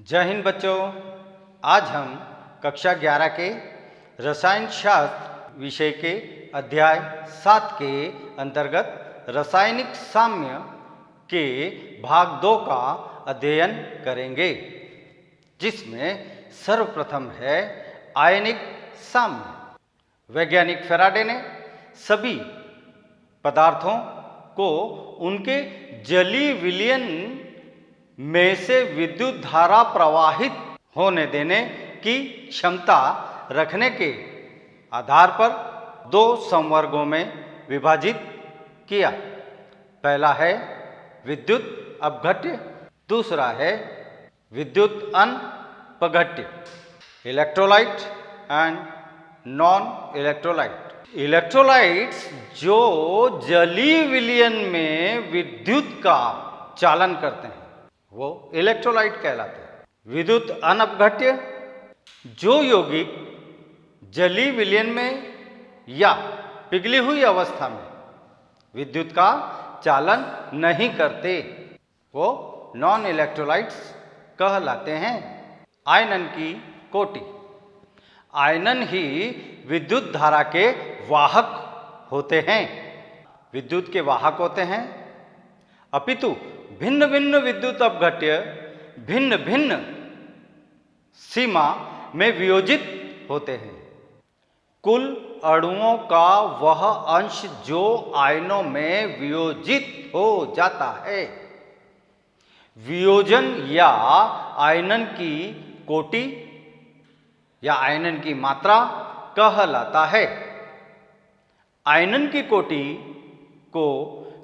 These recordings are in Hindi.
जय हिंद बच्चों। आज हम कक्षा 11 के रसायन शास्त्र विषय के अध्याय 7 के अंतर्गत रासायनिक साम्य के भाग 2 का अध्ययन करेंगे, जिसमें सर्वप्रथम है आयनिक साम्य। वैज्ञानिक फैराडे ने सभी पदार्थों को उनके जलीय विलयन में से विद्युत धारा प्रवाहित होने देने की क्षमता रखने के आधार पर दो संवर्गों में विभाजित किया। पहला है विद्युत अपघट्य, दूसरा है विद्युत अनपघट्य। Electrolyte and non electrolyte. Electrolytes जो जलीय विलयन में विद्युत का चालन करते हैं वो इलेक्ट्रोलाइट कहलाते हैं। विद्युत अनपघट्य जो यौगिक जलीय विलयन में या पिघली हुई अवस्था में विद्युत का चालन नहीं करते वो नॉन इलेक्ट्रोलाइट्स कहलाते हैं। आयनन की कोटि। आयनन ही विद्युत धारा के वाहक होते हैं, विद्युत के वाहक होते हैं, अपितु भिन्न भिन्न विद्युत अपघट्य भिन्न भिन्न सीमा में वियोजित होते हैं। कुल अणुओं का वह अंश जो आयनों में वियोजित हो जाता है वियोजन या आयनन की कोटि या आयनन की मात्रा कहलाता है। आयनन की कोटि को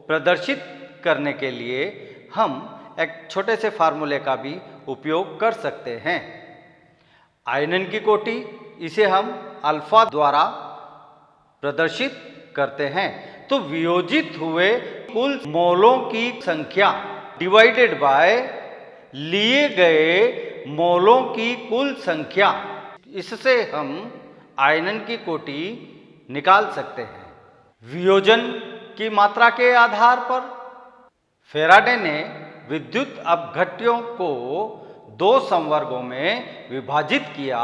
प्रदर्शित करने के लिए हम एक छोटे से फार्मूले का भी उपयोग कर सकते हैं। आयनन की कोटि इसे हम अल्फा द्वारा प्रदर्शित करते हैं, तो वियोजित हुए कुल मोलों की संख्या डिवाइडेड बाय लिए गए मोलों की कुल संख्या, इससे हम आयनन की कोटि निकाल सकते हैं। वियोजन की मात्रा के आधार पर फैराडे ने विद्युत अपघट्यों को दो संवर्गों में विभाजित किया,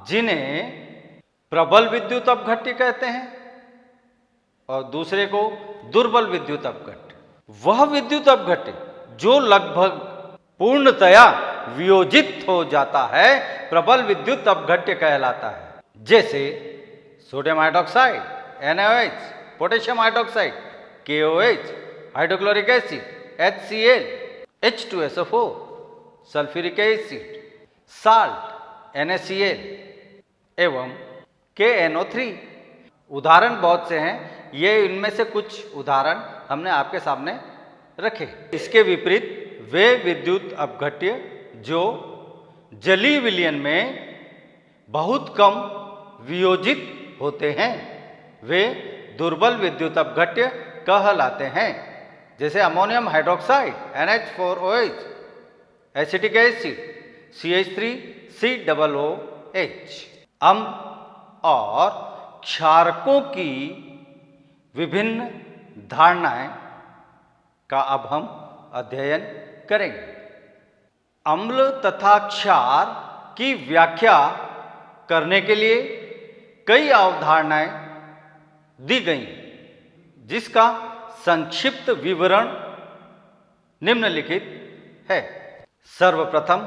जिन्हें प्रबल विद्युत अपघट्य कहते हैं और दूसरे को दुर्बल विद्युत अपघट्य। वह विद्युत अपघट्य जो लगभग पूर्णतया वियोजित हो जाता है प्रबल विद्युत अपघट्य कहलाता है। जैसे sodium hydroxide NaOH, potassium hydroxide KOH, hydrochloric acid HCl, H2SO4, sulphuric acid salt NaCl एवं KNO3। उदाहरण बहुत से हैं, ये इनमें से कुछ उदाहरण हमने आपके सामने रखे। इसके विपरीत वे विद्युत अपघट्य जो जलीय विलयन में बहुत कम वियोजित होते हैं वे दुर्बल विद्युत अपघट्य कहलाते हैं। जैसे ammonium hydroxide NH4OH, acetic acid CH3COOH। अम्ल और क्षारकों की विभिन्न धारणाएं का अब हम अध्ययन करेंगे। अम्ल तथा क्षार की व्याख्या करने के लिए कई अवधारणाएं दी गई, जिसका संक्षिप्त विवरण निम्नलिखित है। सर्वप्रथम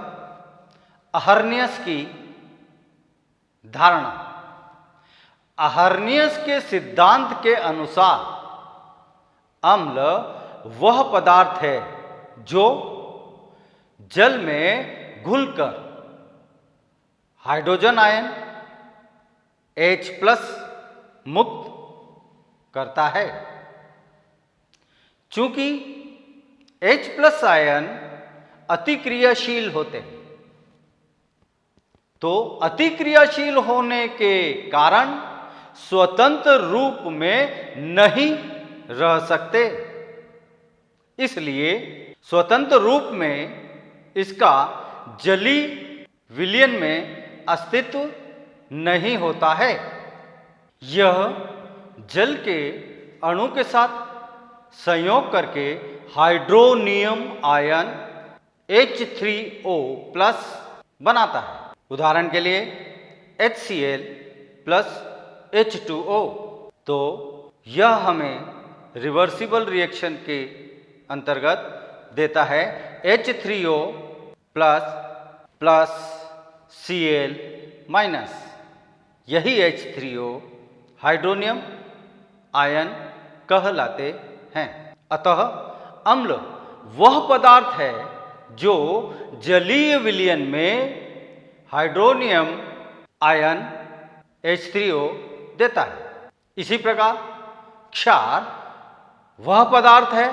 अहर्नियस की धारणा। अहर्नियस के सिद्धांत के अनुसार अम्ल वह पदार्थ है जो जल में घुलकर हाइड्रोजन आयन H+ मुक्त करता है। चूंकि H+ आयन अतिक्रियाशील होते हैं, तो अतिक्रियाशील होने के कारण स्वतंत्र रूप में नहीं रह सकते, इसलिए स्वतंत्र रूप में इसका जलीय विलयन में अस्तित्व नहीं होता है। यह जल के अणु के साथ संयोग करके हाइड्रोनियम आयन H3O प्लस बनाता है। उदाहरण के लिए HCl प्लस H2O। तो यह हमें रिवर्सिबल रिएक्शन के अंतर्गत देता है H3O plus plus Cl minus. यही H3O हाइड्रोनियम आयन कहलाते हैं। अतः अम्ल वह पदार्थ है जो जलीय विलयन में हाइड्रोनियम आयन H3O देता है। इसी प्रकार क्षार वह पदार्थ है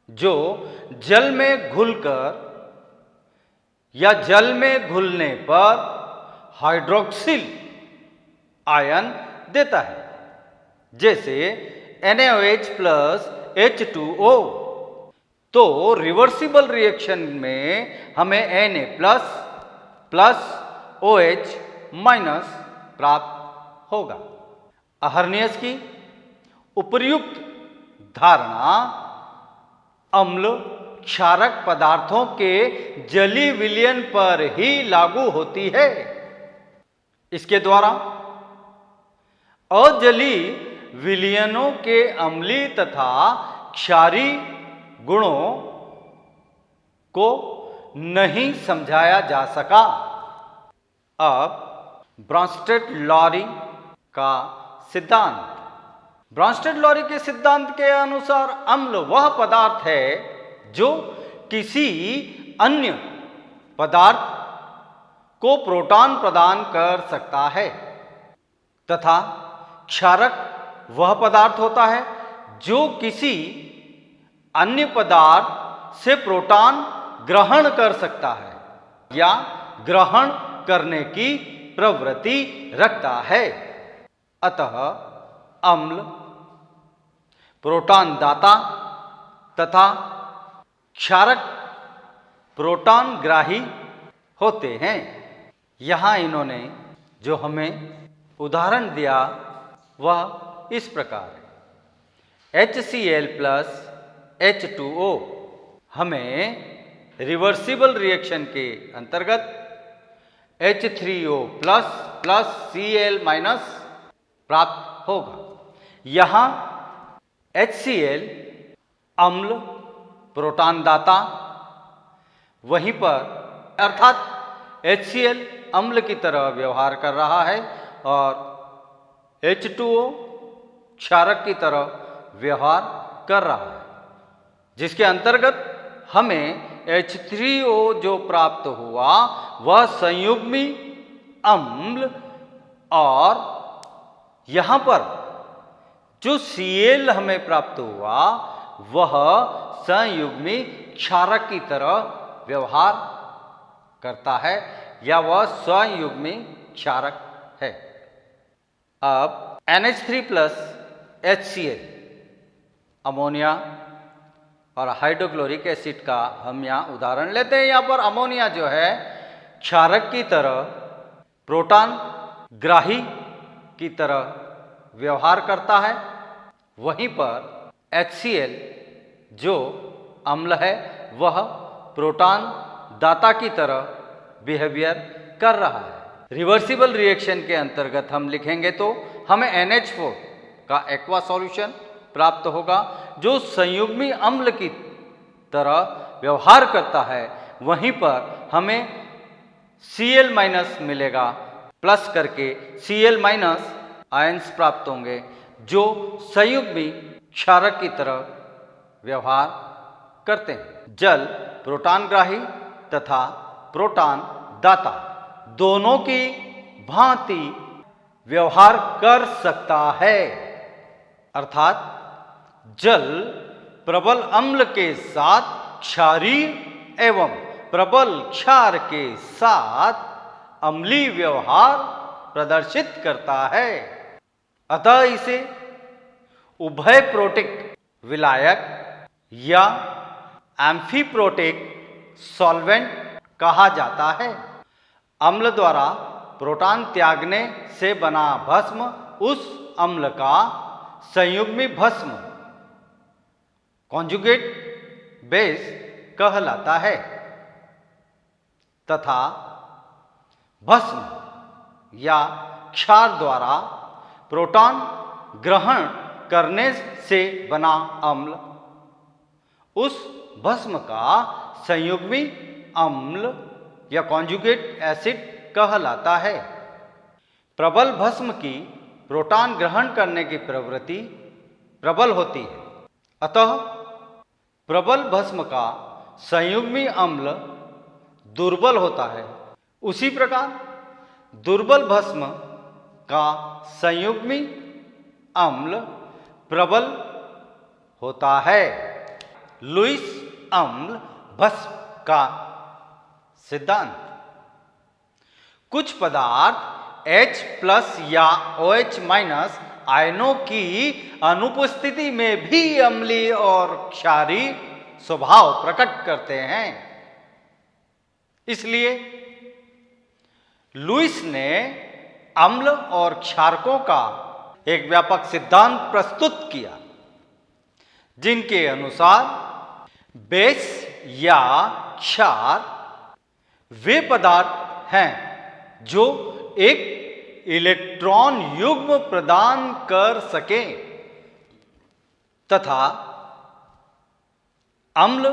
जो जल में घुलकर या जल में घुलने पर हाइड्रोक्सिल आयन देता है, जैसे NaOH प्लस H2O। तो रिवर्सिबल रिएक्शन में हमें Na plus plus OH minus प्राप्त होगा। अहर्नियस की उपर्युक्त धारणा अम्ल क्षारक पदार्थों के जलीय विलयन पर ही लागू होती है। इसके द्वारा अजलीय विलयनों के अम्लीय तथा क्षारीय गुणों को नहीं समझाया जा सका। अब ब्रॉन्स्टेड-लॉरी का सिद्धांत। ब्रॉन्स्टेड-लॉरी के सिद्धांत के अनुसार अम्ल वह पदार्थ है जो किसी अन्य पदार्थ को प्रोटॉन प्रदान कर सकता है, तथा क्षारक वह पदार्थ होता है जो किसी अन्य पदार्थ से प्रोटॉन ग्रहण कर सकता है या ग्रहण करने की प्रवृत्ति रखता है। अतः अम्ल प्रोटॉन दाता तथा क्षारक प्रोटॉन ग्राही होते हैं। यहाँ इन्होंने जो हमें उदाहरण दिया वह इस प्रकार है। HCl प्लस H2O हमें रिवर्सिबल रिएक्शन के अंतर्गत H3O plus plus Cl minus प्राप्त होगा। यहाँ HCl अम्ल प्रोटॉन दाता, वहीं पर अर्थात HCl अम्ल की तरह व्यवहार कर रहा है और H2O क्षारक की तरह व्यवहार कर रहा है, जिसके अंतर्गत हमें H3O जो प्राप्त हुआ वह संयुग्मी अम्ल, और यहाँ पर जो Cl हमें प्राप्त हुआ वह संयुग्मी क्षारक की तरह व्यवहार करता है या वह संयुग्मी क्षारक है। अब NH3 प्लस HCl अमोनिया और हाइड्रोक्लोरिक एसिड का हम यहाँ उदाहरण लेते हैं। यहाँ पर अमोनिया जो है क्षारक की तरह प्रोटॉन ग्राही की तरह व्यवहार करता है, वहीं पर HCl जो अम्ल है वह प्रोटॉन दाता की तरह बिहेवियर कर रहा है। रिवर्सिबल रिएक्शन के अंतर्गत हम लिखेंगे तो हमें NH4 का एक्वा सॉल्यूशन प्राप्त होगा जो संयुग्मी अम्ल की तरह व्यवहार करता है, वहीं पर हमें Cl माइनस मिलेगा, प्लस करके Cl माइनस आयंस प्राप्त होंगे जो संयुग्मी क्षारक की तरह व्यवहार करते हैं। जल प्रोटॉन ग्राही तथा प्रोटॉन दाता दोनों की भांति व्यवहार कर सकता है, अर्थात जल प्रबल अम्ल के साथ क्षारीय एवं प्रबल क्षार के साथ अम्लीय व्यवहार प्रदर्शित करता है। अतः इसे उभयप्रोटिक विलायक या एम्फीप्रोटिक सॉल्वेंट कहा जाता है। अम्ल द्वारा प्रोटॉन त्यागने से बना भस्म उस अम्ल का संयुग्मी भस्म कॉन्जुगेट बेस कहलाता है तथा भस्म या क्षार द्वारा प्रोटॉन ग्रहण करने से बना अम्ल उस भस्म का संयुग्मी अम्ल या कॉन्जुगेट एसिड कहलाता है। प्रबल भस्म की प्रोटॉन ग्रहण करने की प्रवृत्ति प्रबल होती है, अतः प्रबल भस्म का संयुग्मी अम्ल दुर्बल होता है। उसी प्रकार दुर्बल भस्म का संयुग्मी अम्ल प्रबल होता है। लुईस अम्ल भस्म का सिद्धांत। कुछ पदार्थ H प्लस या OH माइनस आयनों की अनुपस्थिति में भी अम्लीय और क्षारीय स्वभाव प्रकट करते हैं। इसलिए लुईस ने अम्ल और क्षारकों का एक व्यापक सिद्धांत प्रस्तुत किया, जिनके अनुसार बेस या क्षार वे पदार्थ हैं जो एक इलेक्ट्रॉन युग्म प्रदान कर सकें तथा अम्ल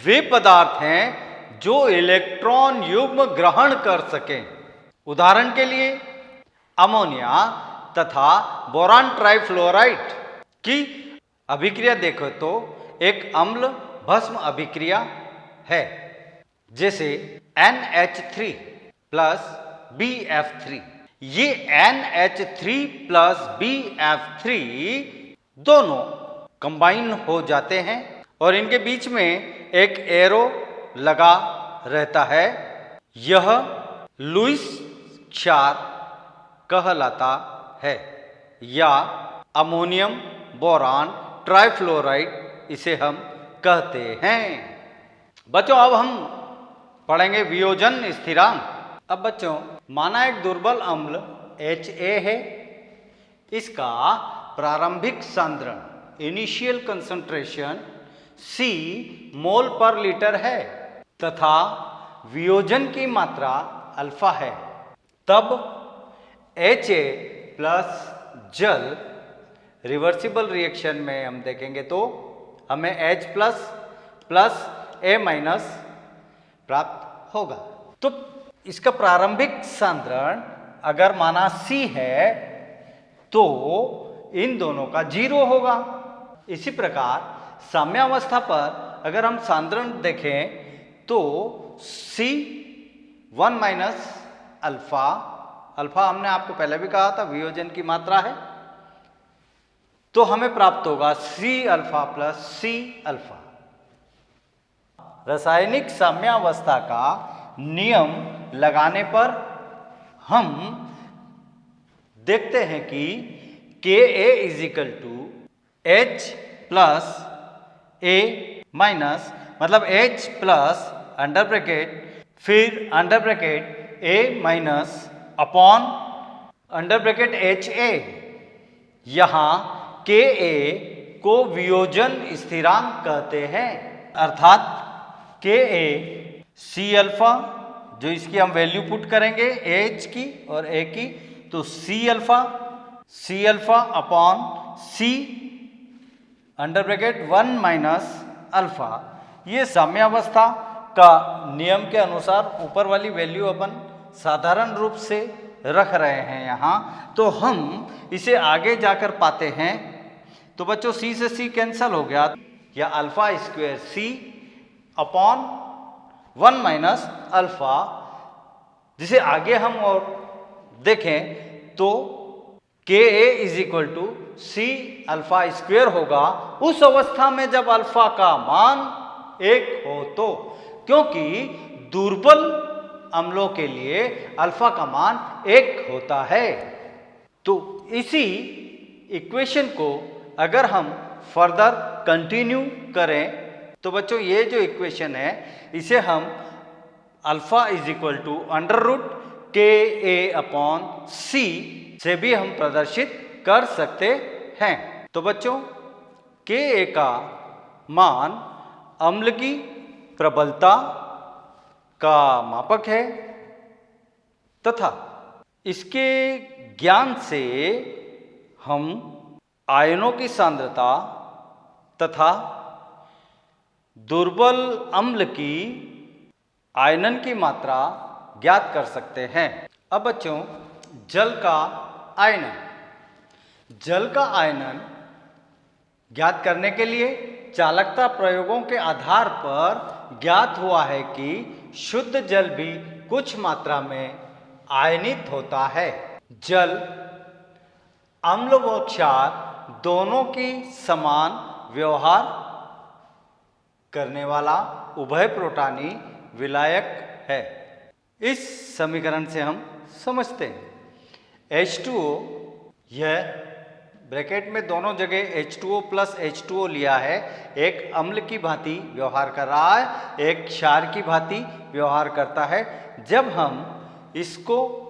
वे पदार्थ हैं जो इलेक्ट्रॉन युग्म ग्रहण कर सकें। उदाहरण के लिए अमोनिया तथा बोरान ट्राइफ्लोराइड की अभिक्रिया देखो तो एक अम्ल भस्म अभिक्रिया है, जैसे NH3 प्लस BF3। ये NH3 प्लस BF3 दोनों कंबाइन हो जाते हैं और इनके बीच में एक एरो लगा रहता है। यह लुईस क्षार कहलाता है या अमोनियम बोरान ट्राइफ्लोराइड इसे हम कहते हैं। बच्चों अब हम पढ़ेंगे वियोजन स्थिरांक। अब बच्चों माना एक दुर्बल अम्ल HA है, इसका प्रारंभिक सांद्रण इनिशियल कंसंट्रेशन C मोल पर लीटर है तथा वियोजन की मात्रा अल्फा है। तब HA प्लस जल रिवर्सिबल रिएक्शन में हम देखेंगे तो हमें H plus plus A minus प्राप्त होगा। तो इसका प्रारंभिक सांद्रण अगर माना C है तो इन दोनों का 0 होगा। इसी प्रकार साम्यावस्था पर अगर हम सांद्रण देखें तो C1 माइनस अल्फा, अल्फा हमने आपको पहले भी कहा था वियोजन की मात्रा है, तो हमें प्राप्त होगा C alpha plus C alpha. रासायनिक साम्यावस्था का नियम लगाने पर हम देखते हैं कि Ka is equal to H plus A minus मतलब H प्लस अंडर ब्रैकेट फिर under bracket A minus upon under bracket HA। यहाँ Ka को वियोजन स्थिरांक कहते हैं, अर्थात Ka C अल्फा जो इसकी हम वैल्यू पुट करेंगे H की और A की, तो C alpha upon C under bracket 1 minus alpha. ये साम्यावस्था का नियम के अनुसार ऊपर वाली वैल्यू अपन साधारण रूप से रख रहे हैं यहाँ, तो हम इसे आगे जाकर पाते हैं। तो बच्चों C से C कैंसल हो गया या alpha square C upon 1 minus alpha, जिसे आगे हम और देखें तो Ka is equal to C alpha square होगा उस अवस्था में जब अल्फा का मान 1 हो तो, क्योंकि दुर्बल अम्लों के लिए अल्फा का मान 1 होता है। तो इसी इक्वेशन को अगर हम फर्दर कंटिन्यू करें तो बच्चों ये जो इक्वेशन है इसे हम alpha is equal to under root Ka upon C से भी हम प्रदर्शित कर सकते हैं। तो बच्चों Ka का मान अम्ल की प्रबलता का मापक है तथा इसके ज्ञान से हम आयनों की सांद्रता तथा दुर्बल अम्ल की आयनन की मात्रा ज्ञात कर सकते हैं। अब बच्चों, जल का आयनन। जल का आयनन ज्ञात करने के लिए चालकता प्रयोगों के आधार पर ज्ञात हुआ है कि शुद्ध जल भी कुछ मात्रा में आयनित होता है। जल अम्ल व क्षार दोनों की समान व्यवहार करने वाला उभय प्रोटानी विलायक है। इस समीकरण से हम समझते हैं H2O, यह ब्रैकेट में दोनों जगह H2O प्लस H2O लिया है, एक अम्ल की भांति व्यवहार कर रहा है, एक क्षार की भांति व्यवहार करता है। जब हम इसको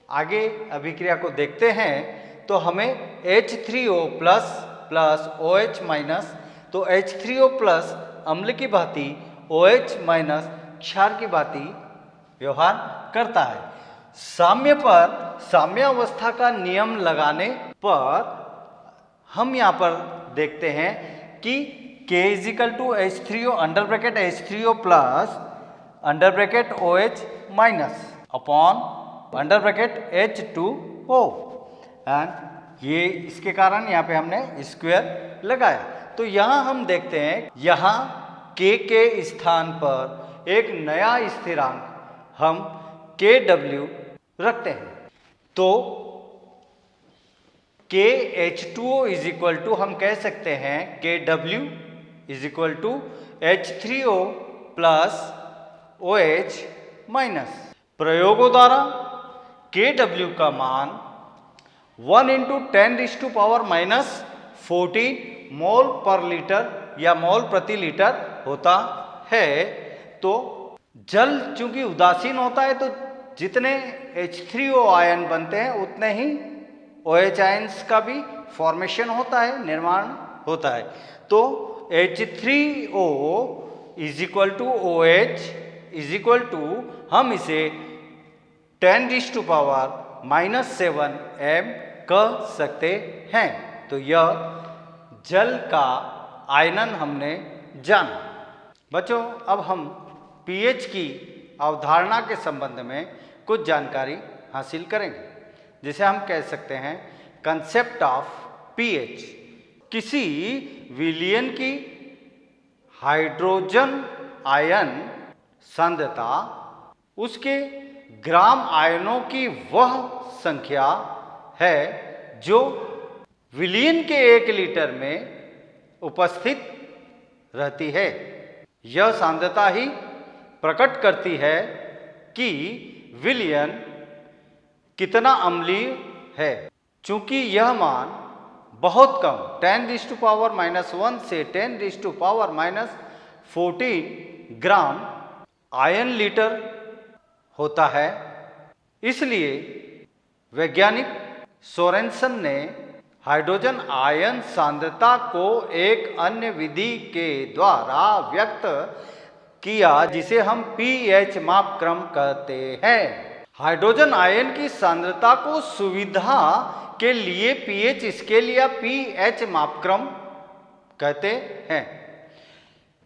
आगे अभिक्रिया को देखते हैं तो हमें H3O plus plus OH minus, तो H3O प्लस अम्ल की भांति OH माइनस क्षार की भांति व्यवहार करता है। साम्य पर साम्यावस्था का नियम लगाने पर हम यहाँ पर देखते हैं कि K is equal to H3O under bracket H3O plus under bracket OH minus upon under bracket H2O, and ये इसके कारण यहाँ पे हमने स्क्वायर लगाया। तो यहाँ हम देखते हैं, यहाँ K के स्थान पर एक नया स्थिरांक हम KW रखते हैं। तो KH2O इज इक्वल टू हम कह सकते हैं KW is equal to H3O plus OH minus. प्रयोगों द्वारा KW का मान 1 इंटू 10⁻⁻14 मोल पर लीटर या मोल प्रति लीटर होता है। तो जल चूंकि उदासीन होता है तो जितने H3O आयन बनते हैं उतने ही OH आयन्स का भी फॉर्मेशन होता है, निर्माण होता है। तो H3O is equal to OH is equal to हम इसे 10⁻⁻7 m कह सकते हैं। तो यह जल का आयनन हमने जाना। बच्चों, अब हम pH की अवधारणा के संबंध में कुछ जानकारी हासिल करेंगे, जिसे हम कह सकते हैं कंसेप्ट ऑफ pH। किसी विलयन की हाइड्रोजन आयन सांद्रता उसके ग्राम आयनों की वह संख्या है जो विलयन के 1 लीटर में उपस्थित रहती है। यह सांद्रता ही प्रकट करती है कि विलयन कितना अम्लीय है। चूंकि यह मान बहुत कम 10⁻⁻1 से 10⁻⁻14 ग्राम आयन लीटर होता है, इसलिए वैज्ञानिक सोरेनसन ने हाइड्रोजन आयन सांद्रता को एक अन्य विधि के द्वारा व्यक्त किया जिसे हम pH मापक्रम कहते हैं। हाइड्रोजन आयन की सांद्रता को सुविधा के लिए pH स्केल या pH मापक्रम कहते हैं।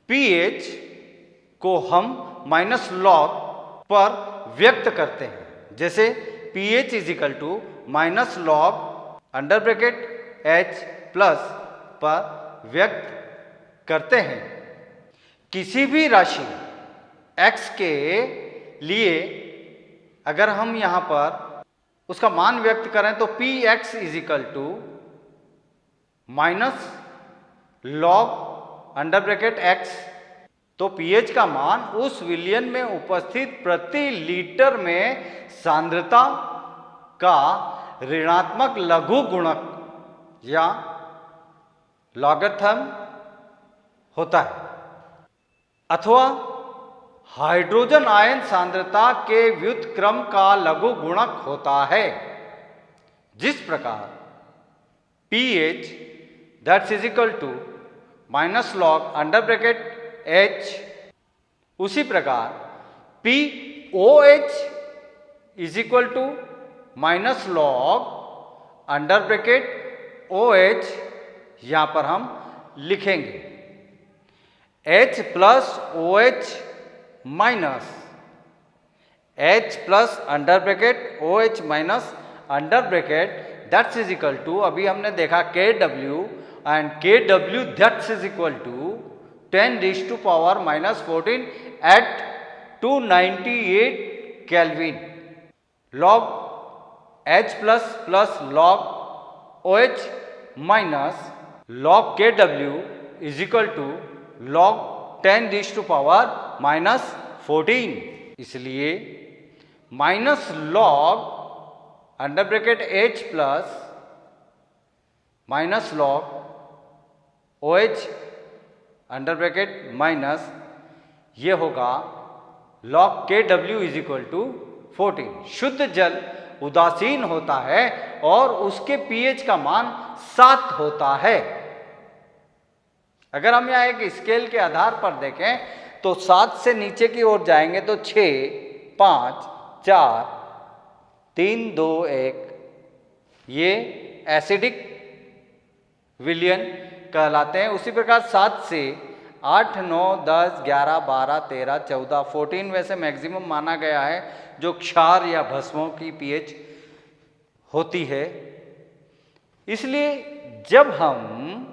pH को हम -log पर व्यक्त करते हैं, जैसे pH is equal to -log under bracket H plus पर व्यक्त करते हैं। किसी भी राशि x के लिए अगर हम यहाँ पर उसका मान व्यक्त करें तो px is equal to -log under bracket x, तो pH का मान उस विलयन में उपस्थित प्रति लीटर में सांद्रता का ऋणात्मक लघु गुणक या लॉगरिथम होता है, अथवा हाइड्रोजन आयन सांद्रता के व्युत्क्रम का लघु गुणक होता है। जिस प्रकार pH that's is equal to -log under bracket H उसी प्रकार POH is equal to minus log under bracket OH, यहां पर हम लिखेंगे H plus OH minus H plus under bracket OH minus under bracket that's is equal to, अभी हमने देखा KW and KW that's is equal to 10⁻⁻14 at 298 kelvin log H plus plus log OH minus log KW is equal to log 10⁻⁻14। इसलिए minus log under bracket H plus minus log OH under bracket minus ये होगा log KW is equal to 14। शुद्ध जल उदासीन होता है और उसके pH का मान 7 होता है। अगर हम यहाँ एक स्केल के आधार पर देखें तो 7 से नीचे की ओर जाएंगे तो 6, 5, 4, 3, 2, 1 ये एसिडिक विलयन कहलाते हैं। उसी प्रकार 7 से 8, 9, 10, 11, 12, 13, 14, 14 वैसे मैक्सिमम माना गया है जो क्षार या भस्मों की pH होती है। इसलिए जब हम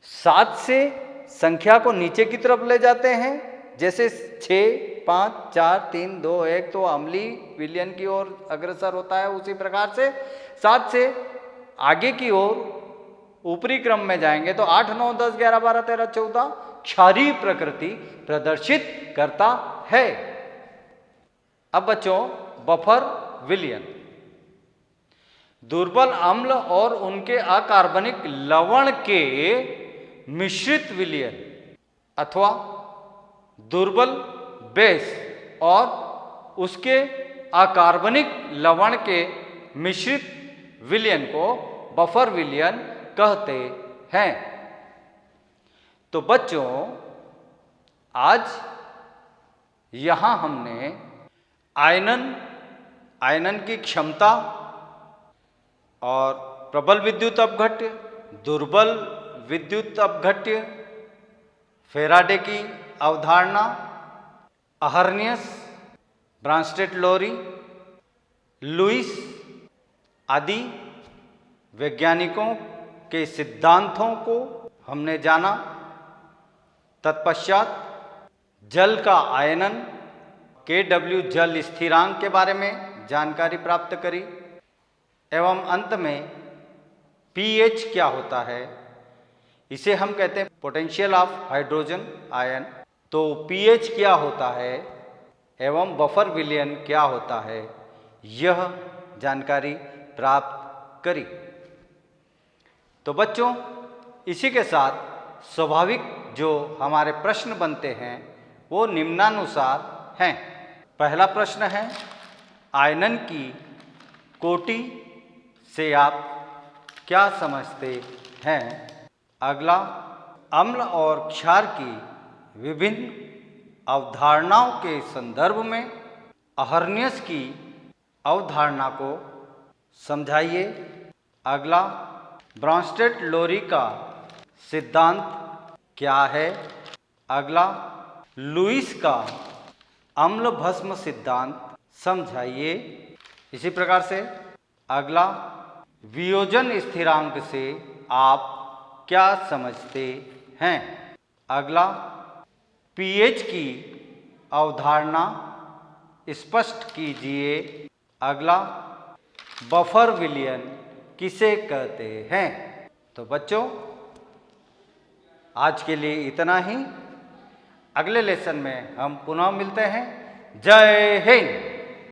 7 से संख्या को नीचे की तरफ ले जाते हैं, जैसे 6, 5, 4, 3, 2, 1 तो अम्लीय विलयन की ओर अग्रसर होता है। उसी प्रकार से 7 से आगे की ओर ऊपरी क्रम में जाएंगे तो 8, 9, 10, 11, 12, 13, 14 क्षारीय प्रकृति प्रदर्शित करता है। अब बच्चों बफर विलयन, दुर्बल अम्ल और उनके अकार्बनिक लवण के मिश्रित विलयन अथवा दुर्बल बेस और उसके अकार्बनिक लवण के मिश्रित विलयन को बफर विलयन कहते हैं। तो बच्चों आज यहां हमने आयनन की क्षमता और प्रबल विद्युत अपघट्य, दुर्बल विद्युत अपघट्य, फेराडे की अवधारणा, अहर्नियस, ब्रांस्टेड-लोरी, लुईस आदि वैज्ञानिकों के सिद्धांतों को हमने जाना। तत्पश्चात जल का आयनन KW जल स्थिरांक के बारे में जानकारी प्राप्त करी एवं अंत में pH क्या होता है, इसे हम कहते हैं पोटेंशियल ऑफ हाइड्रोजन आयन। तो pH क्या होता है एवं बफर विलयन क्या होता है, यह जानकारी प्राप्त करी। तो बच्चों इसी के साथ स्वाभाविक जो हमारे प्रश्न बनते हैं वो निम्नानुसार हैं। पहला प्रश्न है आयनन की कोटि से आप क्या समझते हैं। अगला अम्ल और क्षार की विभिन्न अवधारणाओं के संदर्भ में अहर्नियस की अवधारणा को समझाइए। अगला ब्रांस्टेड-लोरी का सिद्धांत क्या है। अगला लुईस का अम्ल भस्म सिद्धांत समझाइए। इसी प्रकार से अगला वियोजन स्थिरांक से आप क्या समझते हैं। अगला pH की अवधारणा स्पष्ट कीजिए। अगला बफर विलयन किसे कहते हैं। तो बच्चों आज के लिए इतना ही। अगले लेसन में हम पुनः मिलते हैं। जय हिंद।